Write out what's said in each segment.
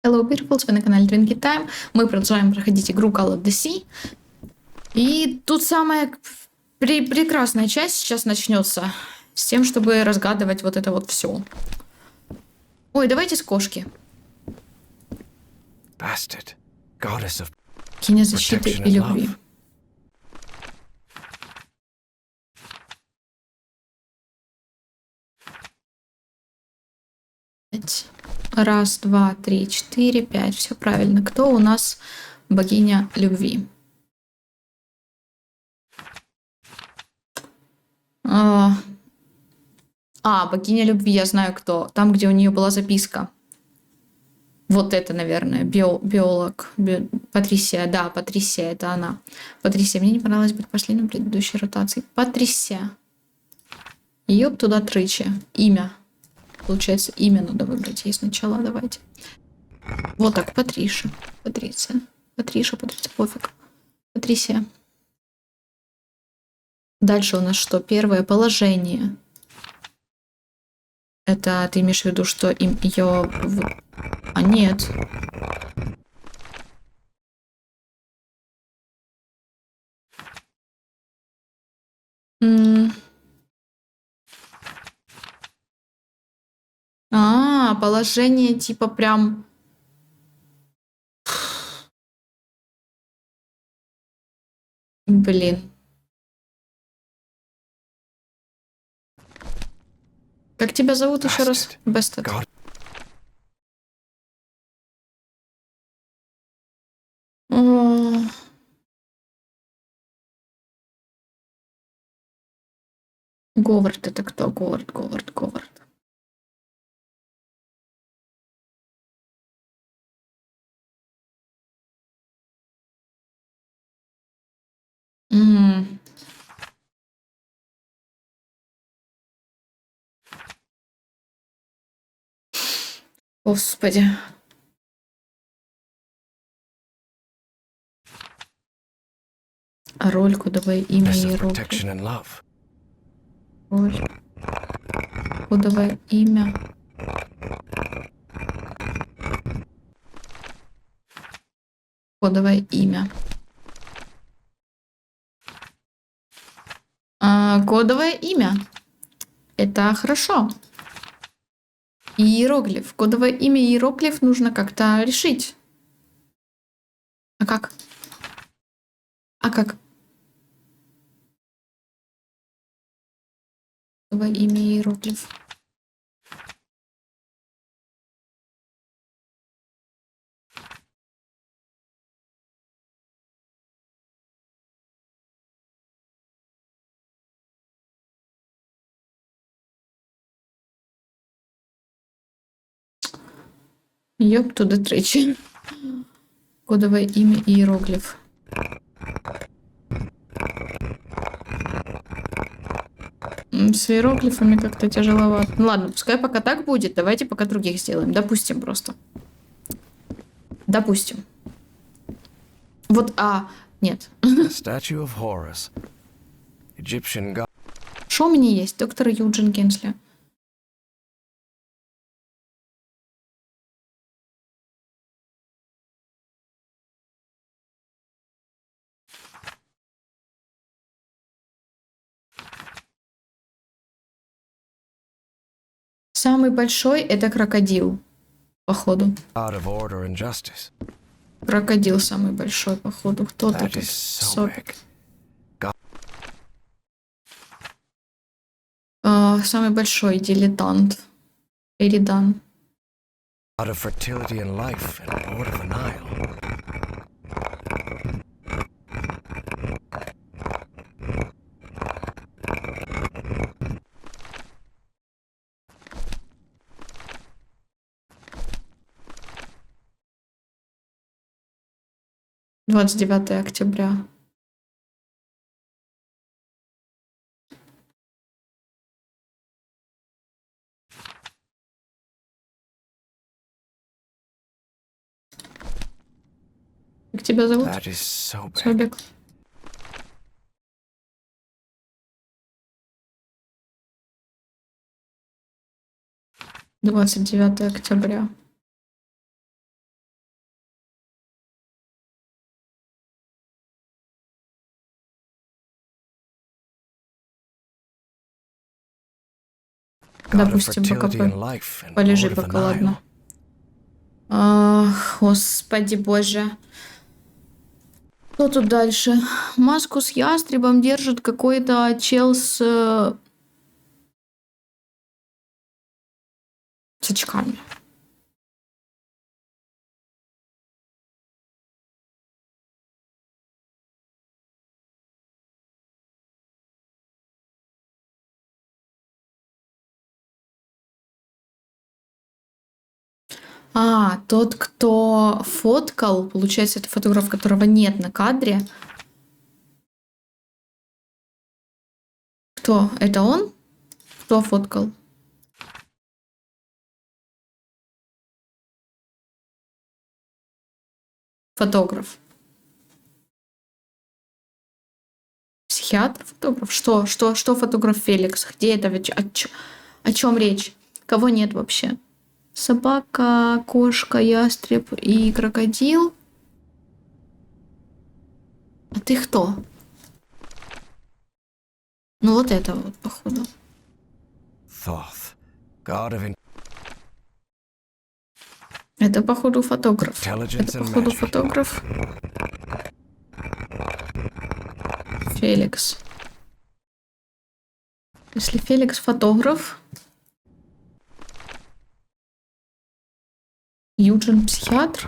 Hello, Beautifuls, вы на канале Drinky Time. Мы продолжаем проходить игру Call of the Sea. И тут самая прекрасная часть сейчас начнется. С тем, чтобы разгадывать вот это вот все. Ой, давайте с кошки. Bastard. Goddess of Киня защиты protection и and любви. love. Пять. Раз, два, три, четыре, пять. Все правильно. Кто у нас богиня любви? Богиня любви, я знаю кто. Там, где у нее была записка. Вот это, наверное, биолог. Патрисия, да, Патрисия, это она. Патрисия, мне не понравилось быть последним в предыдущей ротации. Патрисия. Ее туда тричи. Имя. Получается, имя надо выбрать ей сначала, давайте. Вот так, Патриша. Патриция. Патриша, пофиг. Патрисия. Дальше у нас что? Первое положение. Это ты имеешь в виду, что ее... нет. Положение типа прям... Блин. Как тебя зовут еще раз? Бестед. Говард это кто? Говард. Господи. А роль, кодовое имя Goddess и of роль. protection and love. Роль. Кодовое имя. Кодовое имя. Кодовое имя. Это хорошо. Иероглиф. Кодовое имя иероглиф нужно как-то решить. А как? Кодовое имя иероглиф. Ёб туда тричи. Кодовое имя иероглиф. С иероглифами как-то тяжеловато. Ну ладно, пускай пока так будет. Давайте пока других сделаем. Допустим просто. Допустим. Вот, нет. A statue of Horus. Egyptian god. Что у меня есть? Доктор Юджин Генсли. Самый большой это крокодил, походу. God of order and justice. Крокодил самый большой, походу. Кто-то That тут. is so Сопик. big. Самый большой дилетант. Эридан. God of fertility and life and lord of the Nile. Двадцать 29 октября. Как тебя зовут? That is so big. Собик. Двадцать 29 октября. God of Допустим, пока fertility and life and полежи Lord of the пока, Nile. ладно. Господи боже. Что тут дальше? Маску с ястребом держит какой-то чел с очками. Тот, кто фоткал, получается, это фотограф, которого нет на кадре. Кто? Это он? Кто фоткал? Фотограф. Психиатр, фотограф? Что фотограф Феликс? Где это? О чем речь? Кого нет вообще? Собака, кошка, ястреб и крокодил. А ты кто? Ну вот это вот, походу. Thoth, God of Это, походу, фотограф. intelligence Это, and походу, magic. фотограф. Феликс. Если Феликс фотограф, Юджин психиатр.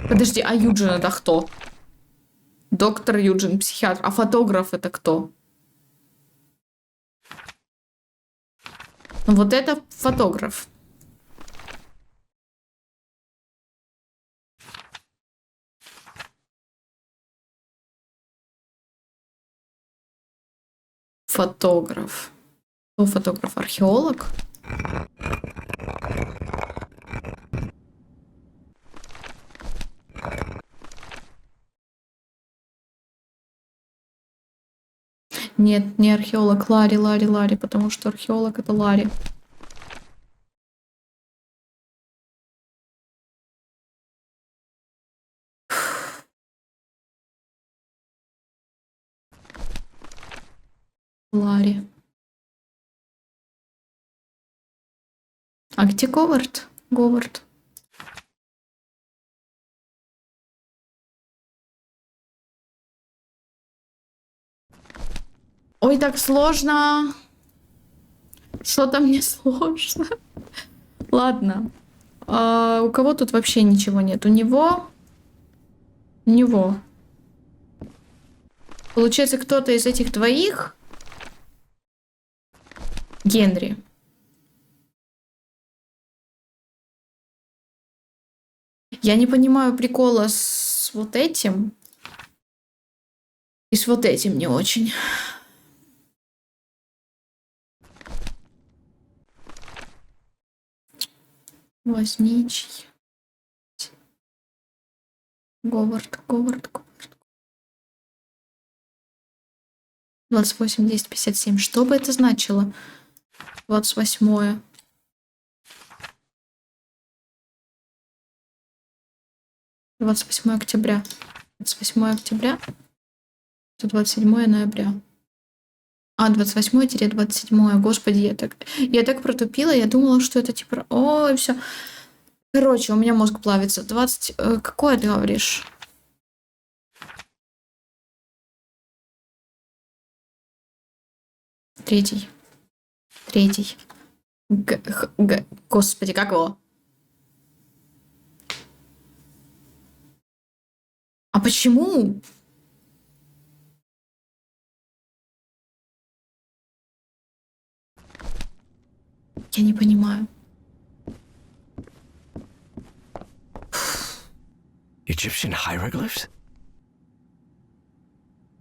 Подожди, а Юджин это кто? Доктор Юджин психиатр. А фотограф это кто? Вот это фотограф. Фотограф. Кто фотограф? Археолог? Нет, не археолог. Ларри, потому что археолог это Ларри. Ларри. А где Говард? Говард. Ой, так сложно. Что-то мне сложно. Ладно. У кого тут вообще ничего нет? У него. Получается, кто-то из этих двоих. Генри. Я не понимаю прикола с вот этим. И с вот этим не очень. Возничий. Говард. 28, 10, 57. Что бы это значило? 28. 28 октября. 28 октября. 27 ноября. 28-27. Господи, я так протупила, я думала, что это типа... Ой, все. Короче, у меня мозг плавится. 20... Какое ты говоришь? Третий. Господи, как его? А почему? Я не понимаю. Egyptian hieroglyphs?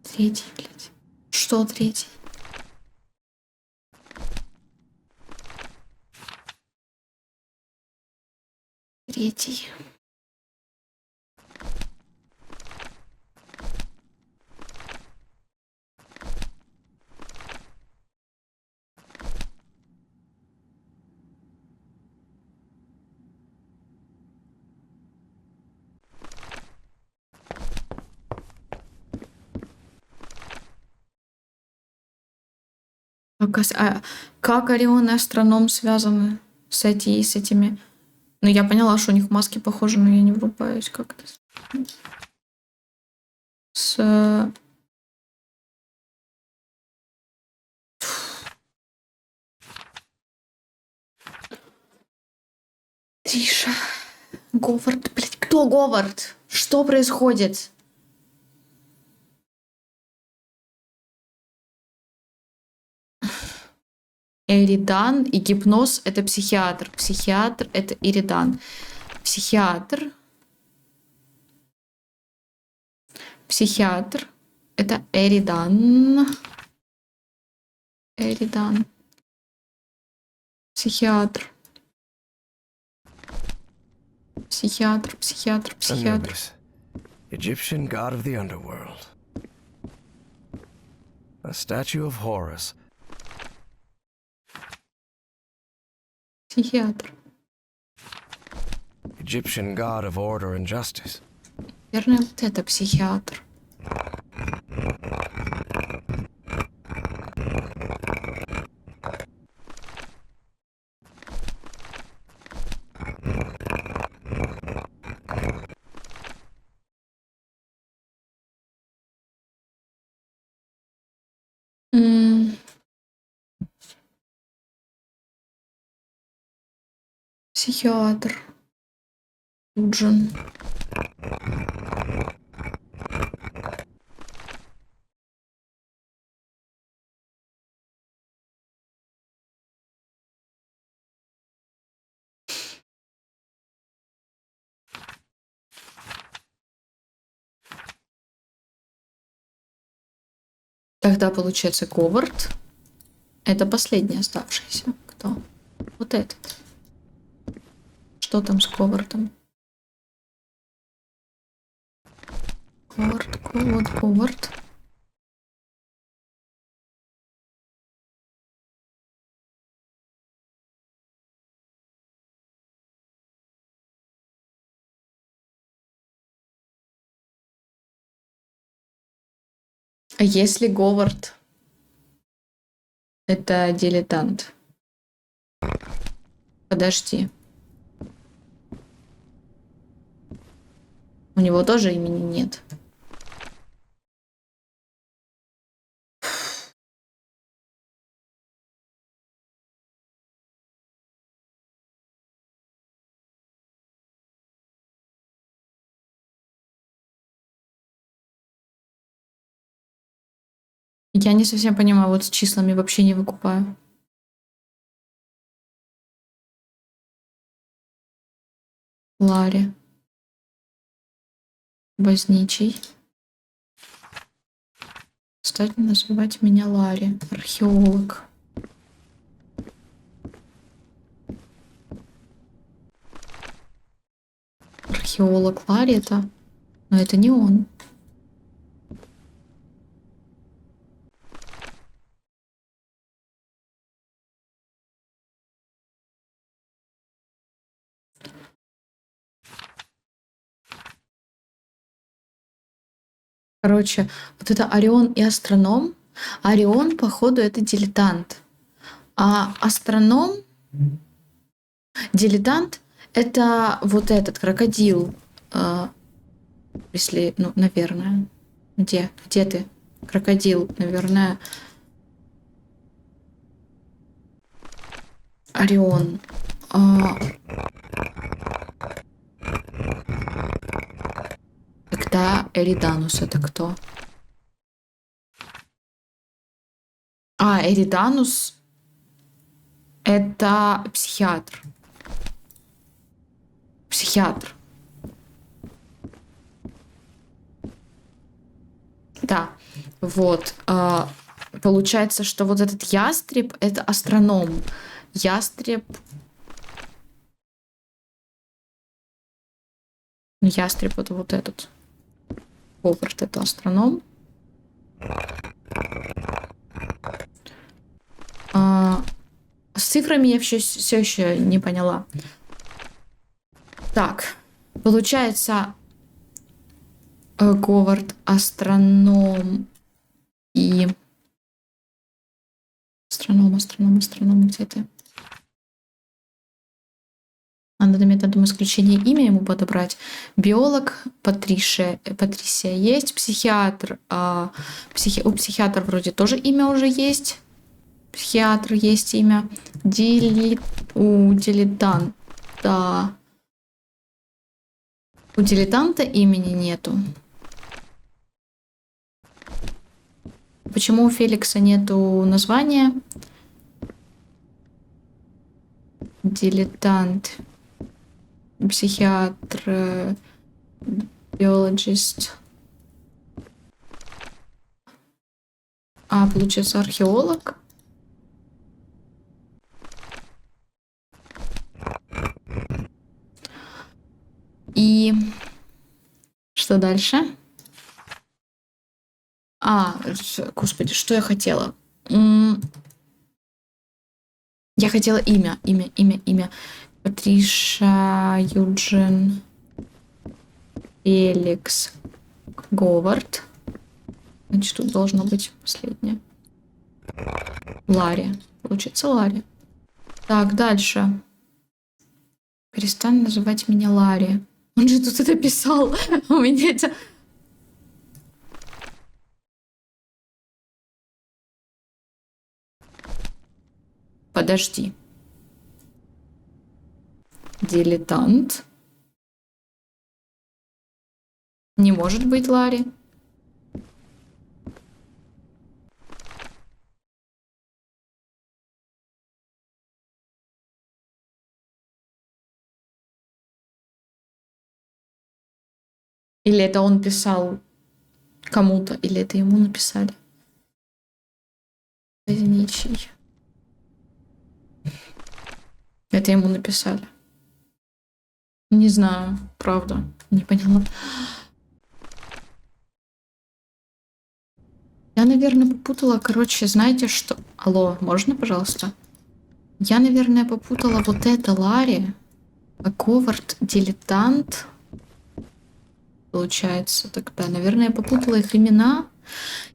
Третий, блядь. Что третий? Третий. Как Орион и астроном связаны с этими? Ну, я поняла, что у них маски похожи, но я не врубаюсь, как это. С... Триша. Говард, блядь, кто Говард? Что происходит? Эридан и гипноз — это психиатр. Психиатр — это Эридан. Психиатр. Психиатр — это Эридан. Эридан. Психиатр. Психиатр, психиатр, психиатр. Anubis, Egyptian god of the underworld. A statue of Horus. Психиатр. Egyptian god of order and justice. Наверное, вот это психиатр. М. Психиатр. Уджин. Тогда получается Говард. Это последний оставшийся. Кто? Вот этот. Что там с Говардом? Говард. А если Говард это дилетант? Подожди. У него тоже имени нет. Я не совсем понимаю, вот с числами вообще не выкупаю. Ларри. Возничий. Кстати, называть меня Ларри. Археолог. Археолог Ларри это... Но это не он. Короче, вот это Орион и астроном. Орион, походу, это дилетант. А астроном, дилетант, это вот этот крокодил. Если, ну, наверное. Где ты? Крокодил, наверное. Орион. Тогда Эриданус это кто? Эриданус это психиатр. Психиатр. Да. Вот. Получается, что вот этот ястреб это астроном. Ястреб. Ястреб это вот этот. Говард это астроном. С цифрами я все еще не поняла. Так, получается, Говард астроном и Астроном, где ты? Надо методом исключения имя ему подобрать. Биолог Патрисия есть. Психиатр. У психиатра вроде тоже имя уже есть. Психиатр есть имя. У дилетанта. У дилетанта имени нету. Почему у Феликса нету названия? Дилетант. Психиатр. Биологист. Получается археолог. И что дальше? Господи, что я хотела? Я хотела имя. Патриша Юджин Феликс Говард. Значит, тут должно быть последнее. Ларри. Получится Ларри. Так, дальше. Перестань называть меня Ларри. Он же тут это писал. У меня это... Подожди. Дилетант. Не может быть Ларри. Или это он писал кому-то, или это ему написали. Ничий. Это ему написали. Не знаю, правда, не поняла. Я, наверное, попутала, знаете что? Алло, можно, пожалуйста? Я, наверное, попутала вот это Ларри, Говард, дилетант. Получается тогда. Наверное, я попутала их имена.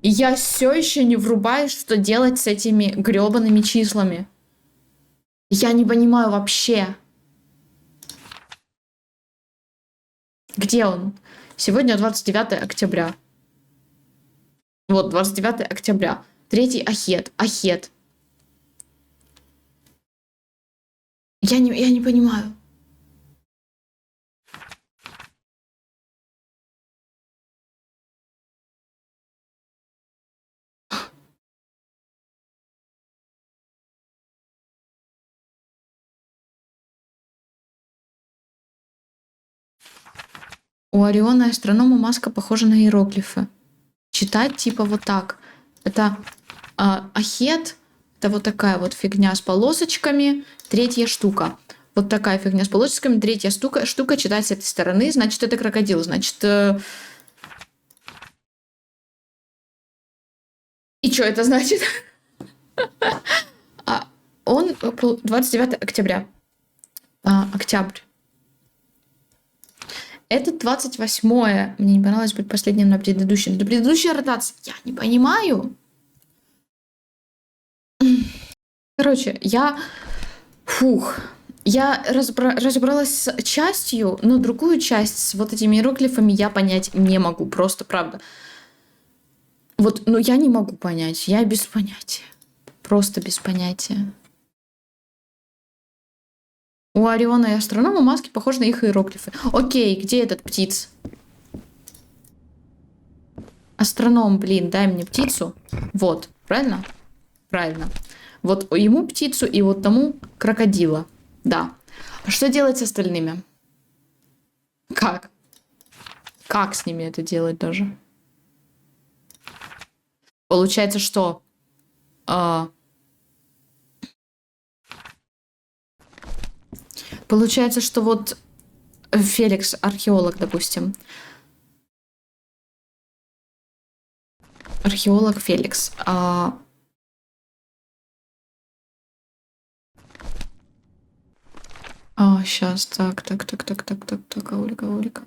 И я все еще не врубаюсь, что делать с этими гребаными числами. Я не понимаю вообще. Где он? Сегодня 29 октября. Вот, 29 октября. 3 Ахет. Я не понимаю. У Ориона и астронома маска похожа на иероглифы. Читать типа вот так. Это Ахет. Это вот такая вот фигня с полосочками. 3 штука. Вот такая фигня с полосочками. 3 штука читать с этой стороны. Значит, это крокодил. Значит... И что это значит? Он 29 октября. Октябрь. Это 28-е. Мне не понравилось быть последним на предыдущем. Это предыдущая ротация. Я не понимаю. Короче, я разобралась с частью, но другую часть с вот этими иероглифами я понять не могу. Просто правда. Вот, я не могу понять. Я без понятия. Просто без понятия. У Ориона и астронома маски похожи на их иероглифы. Окей, где этот птиц? Астроном, блин, дай мне птицу. Вот, правильно? Правильно. Вот ему птицу и вот тому крокодила. Да. Что делать с остальными? Как? Как с ними это делать даже? Получается, что... Получается, что вот Феликс, археолог, допустим. Археолог Феликс. Сейчас, так. Ольга.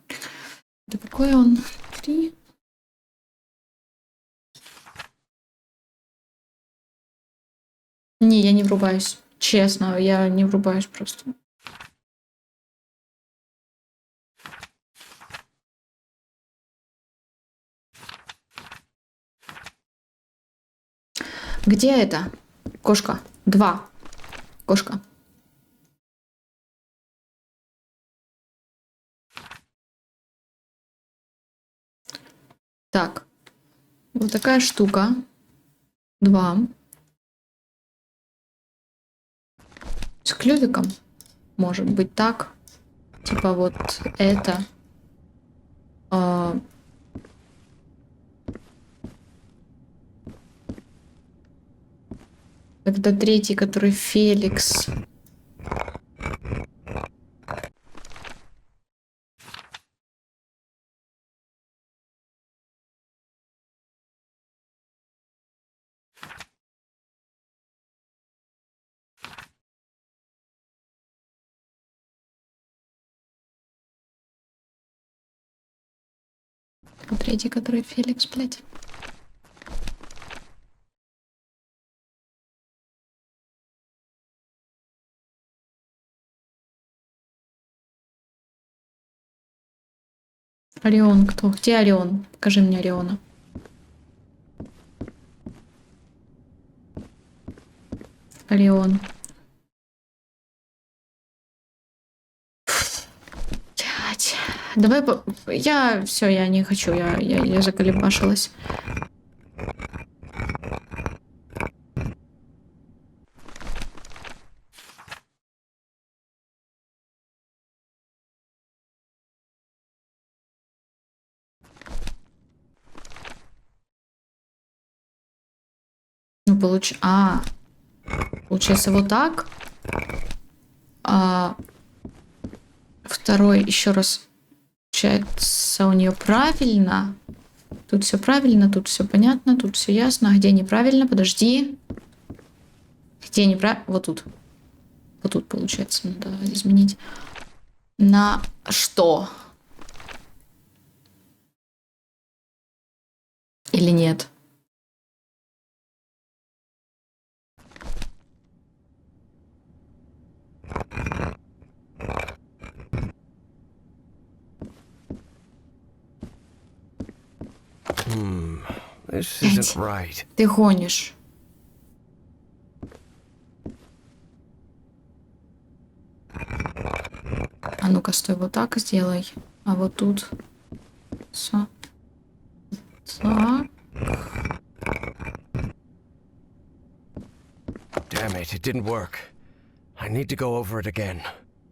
Да какой он? 3. Не, я не врубаюсь. Честно, я не врубаюсь просто. Где это? Кошка. 2. Кошка. Так. Вот такая штука. 2. С клювиком. Может быть так. Типа вот это. Тогда 3, который Феликс. Вот 3, который Феликс, блядь. Орион кто? Где Орион? Покажи мне Ориона. Орион. Блядь. Давай... Я... Все, я не хочу. Я заколебашилась. Ну, получается вот так. Второй еще раз. Получается у нее правильно. Тут все правильно, тут все понятно, тут все ясно. А где неправильно? Подожди. Где неправильно? Вот тут. Вот тут, получается, надо изменить. На что? Или нет? This isn't right. Ты гонишь. А ну-ка, стой, вот так сделай. А вот тут... Так. Damn it, it didn't work. I need to go over it again.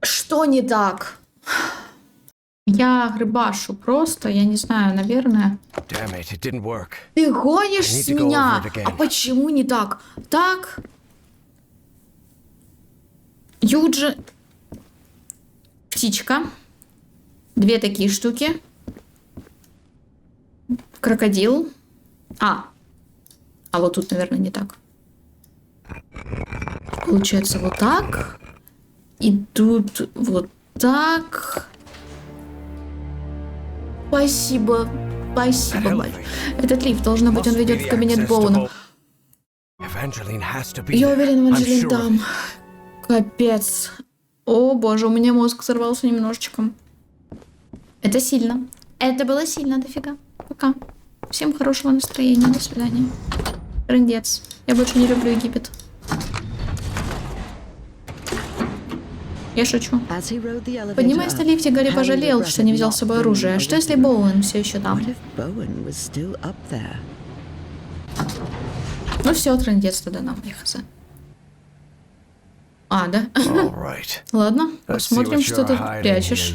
Что не так? Я грыбашу просто, я не знаю, наверное. Damn it, it didn't work. Ты гонишь I need с to go меня? over it again. А почему не так? Так. Юджи. Птичка. 2 такие штуки. Крокодил. А вот тут, наверное, не так. Получается вот так. И тут вот так. Спасибо. Спасибо, мать. Этот лифт, должно быть, он ведет в кабинет Боуна. Я уверен, Эванжелин там. Капец. О, боже, у меня мозг сорвался немножечко. Это сильно. Это было сильно, дофига. Пока. Всем хорошего настроения. До свидания. Трындец. Я больше не люблю Египет. Я шучу. Поднимаясь на лифте, Гарри пожалел, что не взял с собой оружие. Что если Боуэн все еще там? Ну все, трындец тогда нам, хз. А, да? Ладно, посмотрим, что ты прячешь.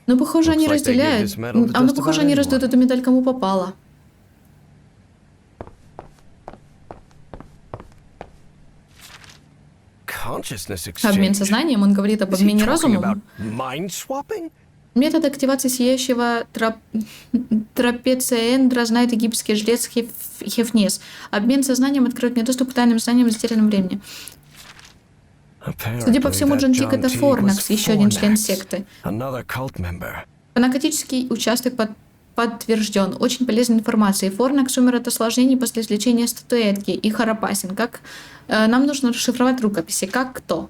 Ну, похоже, они разделяют. Ну, похоже, они раздают эту медаль кому попало. Обмен сознанием, он говорит об обмене разумом. Метод активации сияющего трапециэндра знает египетский жрец Хефнес. Обмен сознанием откроет мне доступ к тайным знаниям в затерянном времени. Судя по всему, Джон Тик — это Форнакс, еще один член секты. Фанатический участок подтвержден. Очень полезная информация. И Форнакс умер от осложнений после извлечения статуэтки. И Харапасин. Как нам нужно расшифровать рукописи. Как кто?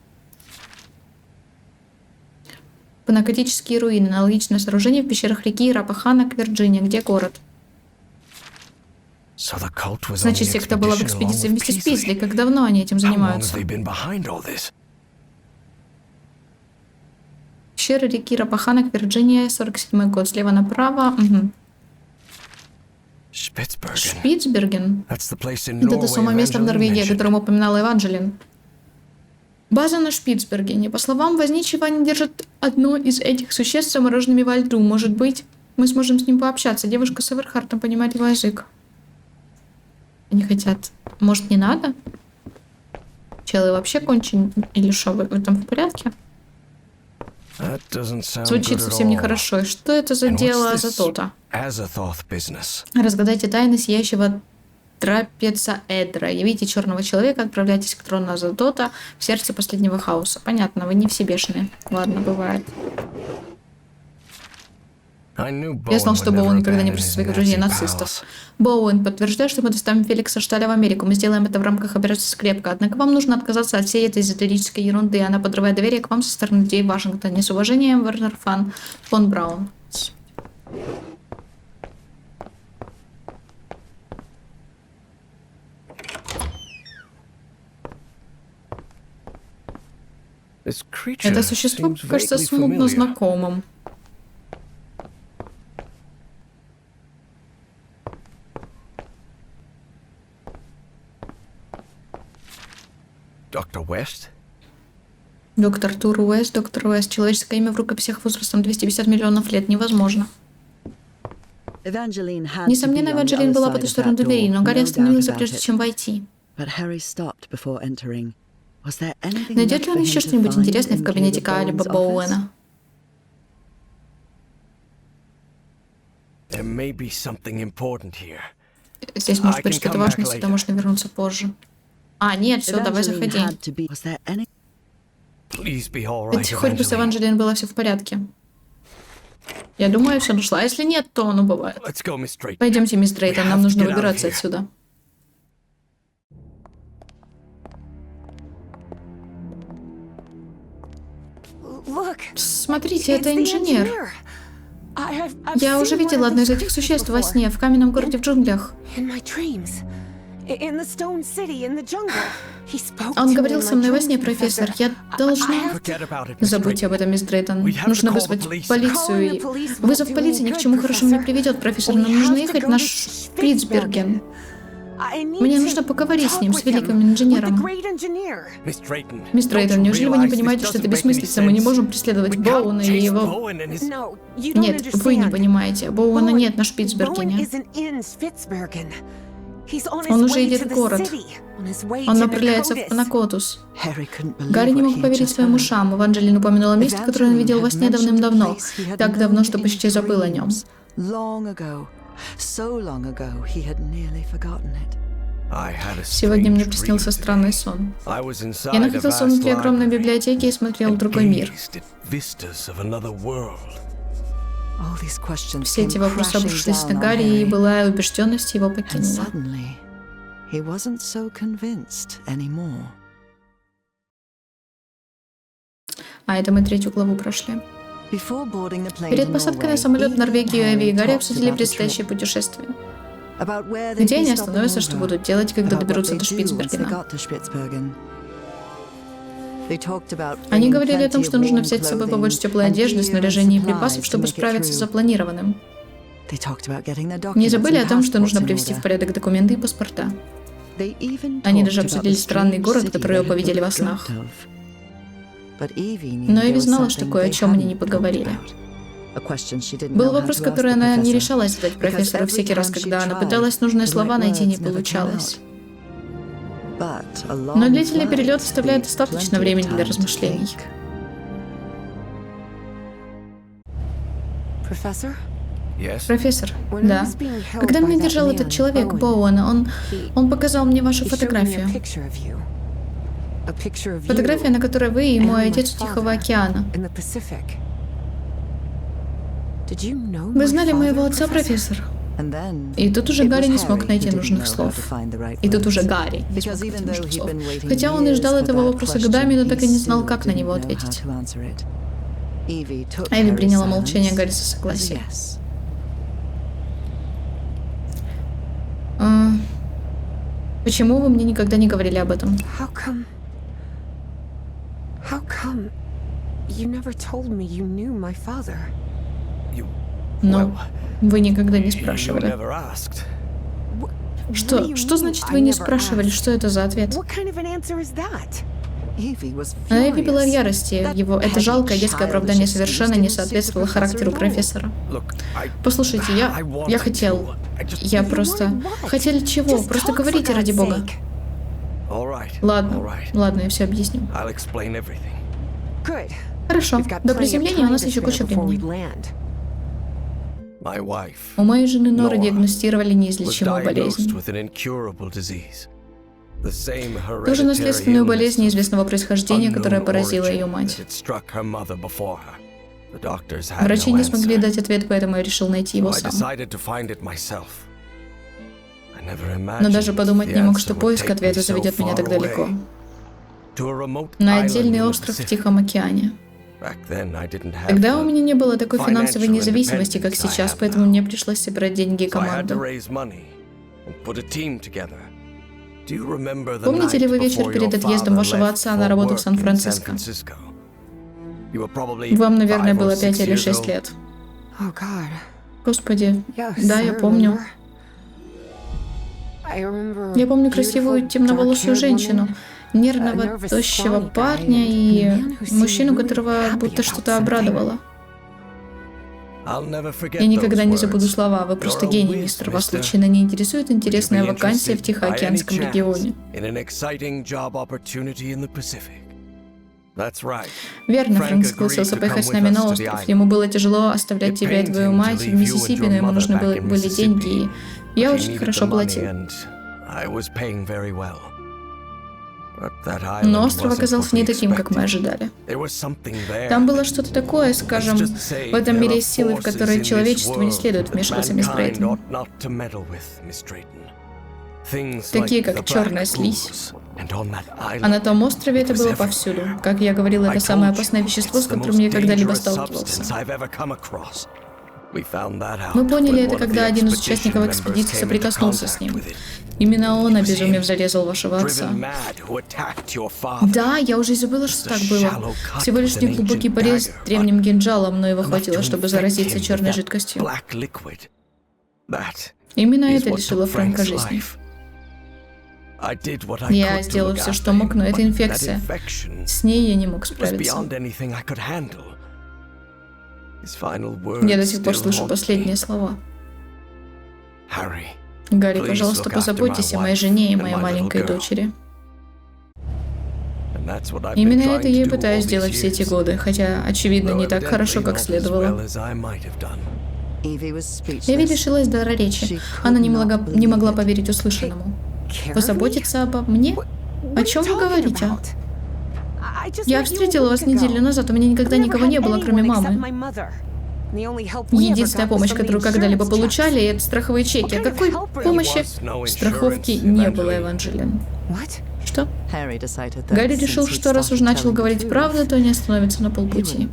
Панакотические руины. Аналогичное сооружение в пещерах реки Рапаханок, Вирджиния. Где город? So the cult was on Значит, the секта была в expedition экспедиции along with вместе с Пизли. Peasley. Как давно они этим How long have занимаются? they been behind all this? Пещеры реки Рапаханок, Вирджиния, 47 год. Слева направо. Угу. Spitsbergen. Шпицберген. That's the place in Это Norway то самое место в Evangeline Норвегии, о mentioned. котором упоминала Эванжелин. База на Шпицбергене. По словам возничего, они держат одно из этих существ замороженными во льду. Может быть, мы сможем с ним пообщаться. Девушка с Эверхартом понимает его язык. Они хотят... Может, не надо? Челы вообще кончен? Или что, вы там в порядке? That doesn't sound Звучит good at совсем all. нехорошо. И что это за And what's дело this Азатота? Azathoth business? Разгадайте тайны сияющего трапециэдра. Явите черного человека, отправляйтесь к трону Азатота в сердце последнего хаоса. Понятно, вы не все бешеные. Ладно, бывает. I knew Я знал, Bowen что would Боуэн never никогда не abandon бросит his своих Nazi друзей-нацистов. pals. Боуэн подтверждает, что мы доставим Феликса Шталя в Америку. Мы сделаем это в рамках операции «Скрепка». Однако вам нужно отказаться от всей этой эзотерической ерунды. Она подрывает доверие к вам со стороны людей в Вашингтоне. С уважением, Вернер фон Браун. This creature Это существо seems кажется vaguely смутно familiar. знакомым. Dr. West? Доктор Тур Уэст, доктор Уэст. Человеческое имя в рукописях возрастом 250 миллионов лет. Невозможно. Несомненно, Эванжелин была по ту сторону двери, но Гарри остановился, прежде чем войти. Найдет ли он еще что-нибудь интересное в кабинете Калиба Боуэна? There may be something important here. Здесь может быть I can что-то come важное, back сюда later. можно вернуться позже. А, нет, все, давай заходи. Please be all right, Ведь хоть бы с Evangeline. Эванжелин было все в порядке. Я думаю, я все нашла. А если нет, то оно бывает. Let's go, Miss Drayton. Пойдемте, мисс Дрейтон, We нам have to нужно get out of выбираться here. отсюда. Смотрите, это инженер. Я уже видела одно из этих существ во сне, в каменном городе в джунглях. Он говорил со мной во сне, профессор. Я должна... Forget about it, Miss Забудьте Drayton. об этом, мисс Дрейтон. We have to Нужно call вызвать the police. полицию. Вызов полиции ни к чему хорошему не приведет, профессор. Нам нужно ехать на Шпицберген. Мне нужно поговорить с ним, с великим инженером. Miss Drayton, Мисс don't Дрейтон, you неужели вы не realize понимаете, this что это doesn't make any бессмыслица? Мы не sense? можем преследовать We can't Боуэна и chase его... Bowen and his- Нет, вы не понимаете. Боуэна нет на Шпицбергене. Он уже едет в город. Он направляется в Панакотус. Гарри не мог поверить своим ушам. Эванжелин упомянула место, которое он видел во сне давным-давно. Так давно, что почти забыл о нем. I had a Сегодня мне strange приснился dream странный today. сон. I was inside Я a находился vast внутри огромной library библиотеки и смотрел в and другой мир. gazed at vistas of another world. Все эти вопросы обрушились на Гарри, и былая убежденность его покинула. А это мы 3-ю главу прошли. Перед посадкой на самолет в Норвегию Эви и Гарри обсудили предстоящее путешествие. Где они остановятся, что будут делать, когда доберутся до Шпицбергена? Они говорили о том, что нужно взять с собой побольше теплой одежды, снаряжения и припасов, чтобы справиться с запланированным. Не забыли о том, что нужно привести в порядок документы и паспорта. Они даже обсудили странный город, который оба видели во снах. Но Эви знала, что кое о чем они не поговорили. Был вопрос, который она не решалась задать профессору всякий раз, когда она пыталась нужные слова найти, не получалось. Но длительный перелет оставляет достаточно времени для размышлений. Yes? Профессор, да. Когда меня держал этот человек, Боуэн, он показал мне вашу фотографию. Фотография, на которой вы и мой отец у Тихого океана. Вы знали моего отца, профессор? И тут уже Гарри не смог найти нужных слов. И тут уже Гарри не смог найти нужных слов. Хотя он и ждал этого вопроса годами, но так и не знал, как на него ответить. Эви приняла молчание Гарри за согласие. Почему вы мне никогда не говорили об этом? Но вы никогда не спрашивали. Что значит вы не спрашивали? Что это за ответ? Эви была в ярости. Это жалкое детское оправдание совершенно не соответствовало характеру профессора. Послушайте, я хотел... Я просто... Хотели чего? Просто говорите, ради бога. Ладно, я все объясню. Хорошо, до приземления у нас еще куча времени. У моей жены Норы диагностировали неизлечимую болезнь. Ту же наследственную болезнь неизвестного происхождения, которая поразила ее мать. Врачи не смогли дать ответ, поэтому я решил найти его сам. Но даже подумать не мог, что поиск ответа заведет меня так далеко. На отдельный остров в Тихом океане. Тогда у меня не было такой финансовой независимости, как сейчас, поэтому мне пришлось собирать деньги и команду. Помните ли вы вечер перед отъездом вашего отца на работу в Сан-Франциско? Вам, наверное, было 5 или 6 лет. Господи, да, я помню. Я помню красивую темноволосую женщину, нервного, тощего парня и мужчину, которого будто что-то обрадовало. Я никогда не забуду слова. Вы просто гений, мистер. Вас случайно не интересует интересная вакансия в Тихоокеанском регионе? Верно, Фрэнк согласился поехать с нами на остров. Ему было тяжело оставлять тебя и твою мать в Миссисипи, но ему нужны были деньги, и я очень хорошо платил. Но остров оказался не таким, как мы ожидали. Там было что-то такое, скажем, в этом мире есть силы, в которые человечеству не следует вмешиваться, мисс Брейтон. Такие, как черная слизь. А на том острове это было повсюду. Как я говорил, это самое опасное вещество, с которым я когда-либо сталкивался. Мы поняли это, когда один из участников экспедиции соприкоснулся с ним. Именно он, обезумев, зарезал вашего отца. Да, я уже и забыла, что так было. Всего лишь неглубокий порез древним кинжалом, но его хватило, чтобы заразиться черной жидкостью. Именно это лишило Фрэнка жизни. Я сделал все, что мог, но это инфекция. С ней я не мог справиться. Я до сих пор слышу последние слова. Гарри, пожалуйста, позаботьтесь о моей жене и моей маленькой дочери. Именно это я и пытаюсь сделать все эти годы, хотя, очевидно, не так хорошо, как следовало. Эви лишилась дара речи. Она не могла поверить услышанному. Позаботиться обо мне? О чем вы говорите? Я встретила вас неделю назад, у меня никогда никого не было, кроме мамы. Единственная помощь, которую когда-либо получали, это страховые чеки. О какой помощи? Страховки не было, Эванжелин. Что? Гарри решил, что раз уж начал говорить правду, то не остановится на полпути.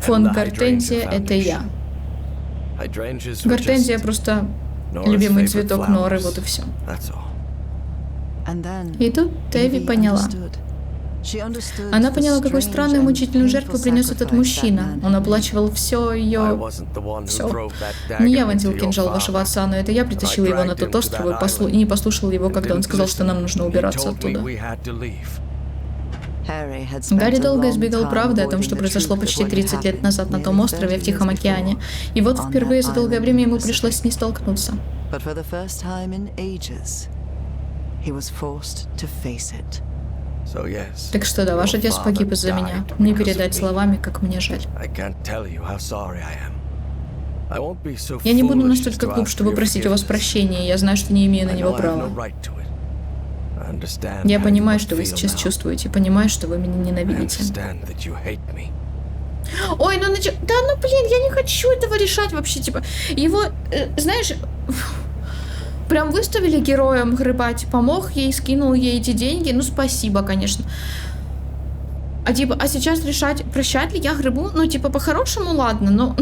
Фон Гортензия — это я. Гортензия просто любимый цветок Норы, вот и все. И тут Эви поняла. Она поняла, какую странную мучительную жертву принес этот мужчина. Он оплачивал все ее... Все. Не я вонзил кинжал вашего отца, но это я притащил его на тот остров и не послушал его, когда он сказал, что нам нужно убираться оттуда. Гарри долго избегал правды о том, что произошло почти 30 лет назад на том острове в Тихом океане. И вот впервые за долгое время ему пришлось с ней столкнуться. Так что да, ваш отец погиб из-за меня. Не передать словами, как мне жаль. Я не буду настолько глуп, чтобы просить у вас прощения, я знаю, что не имею на него права. Я понимаю, что вы сейчас чувствуете, понимаю, что вы меня ненавидите. Ой, ну да, ну блин, я не хочу этого решать вообще, типа. Его, знаешь, прям выставили героем грыбать, помог ей, скинул ей эти деньги, ну спасибо, конечно. А типа, а сейчас решать, прощать ли я грыбу? Ну типа, по-хорошему, ладно, но...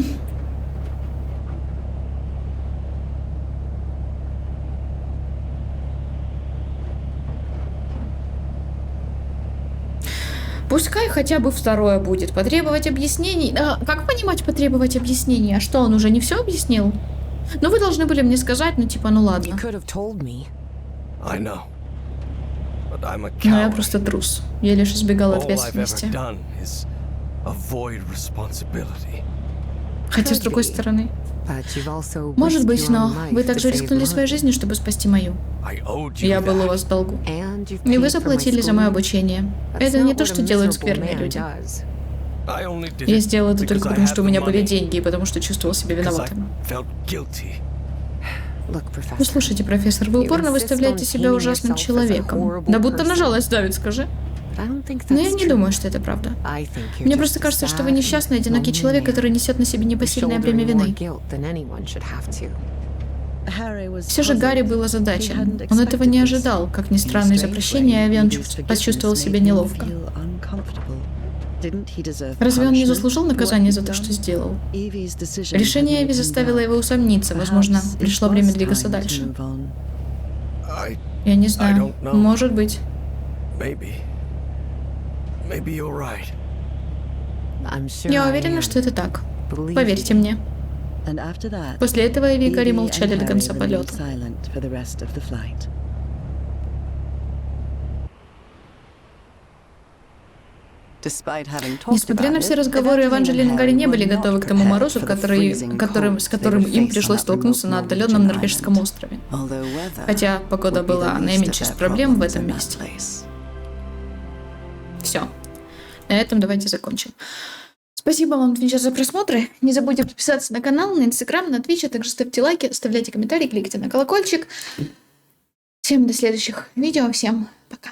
Пускай хотя бы второе будет. Потребовать объяснений. А как понимать потребовать объяснений? А что, он уже не все объяснил? Ну, вы должны были мне сказать, ну, типа, ну You ладно. could have told me. I know. But I'm a Но я coward. просто трус. Я лишь избегал All I've ответственности. ever done is avoid responsibility. Хотя, с другой стороны, But you've also может risked быть, your но own вы life также to save рискнули своей mine. жизнью, чтобы спасти мою. I owed you Я был у that. вас в долгу. And you've И вы paid for my заплатили за мое schooling. обучение. That's Это not не то, what что a делают miserable скверные man люди. does. I only did Я it сделал это because только I потому, had что у the меня были money, деньги, и потому что чувствовал себя because I виноватым. felt guilty. Look, Professor, Ну слушайте, профессор, вы You упорно insist выставляете on себя painting ужасным yourself as a человеком. horrible Да будто на person. жалость давит, скажи. but I don't think Но я that's не true. думаю, что это правда. I think you're Мне just просто a кажется, что вы sad несчастный, and одинокий lonely человек, man который несет на себе непосильное бремя shouldering more вины. guilt than anyone should have to. Все же Гарри был озадачен. Он этого не ожидал. Как ни странно, из-за прощения Эвиан почувствовал себя неловко. Разве он не заслужил наказания за то, что сделал? Решение Эви заставило его усомниться. Возможно, пришло время двигаться дальше. I Я не знаю. don't know. Может быть. maybe you're right. I'm sure Я I уверена, am. что это так. Believe Поверьте me. мне. После этого Эви и Гарри молчали до конца полета. Несмотря на все разговоры, Эванжелин и Гарри не были готовы к тому морозу, с которым им пришлось столкнуться на отдаленном норвежском острове. Хотя погода была наименьшей из проблем в этом месте. Все. На этом давайте закончим. Спасибо вам, Твинчер, за просмотры. Не забудьте подписаться на канал, на Инстаграм, на Твич, а также ставьте лайки, оставляйте комментарии, кликайте на колокольчик. Всем до следующих видео. Всем пока.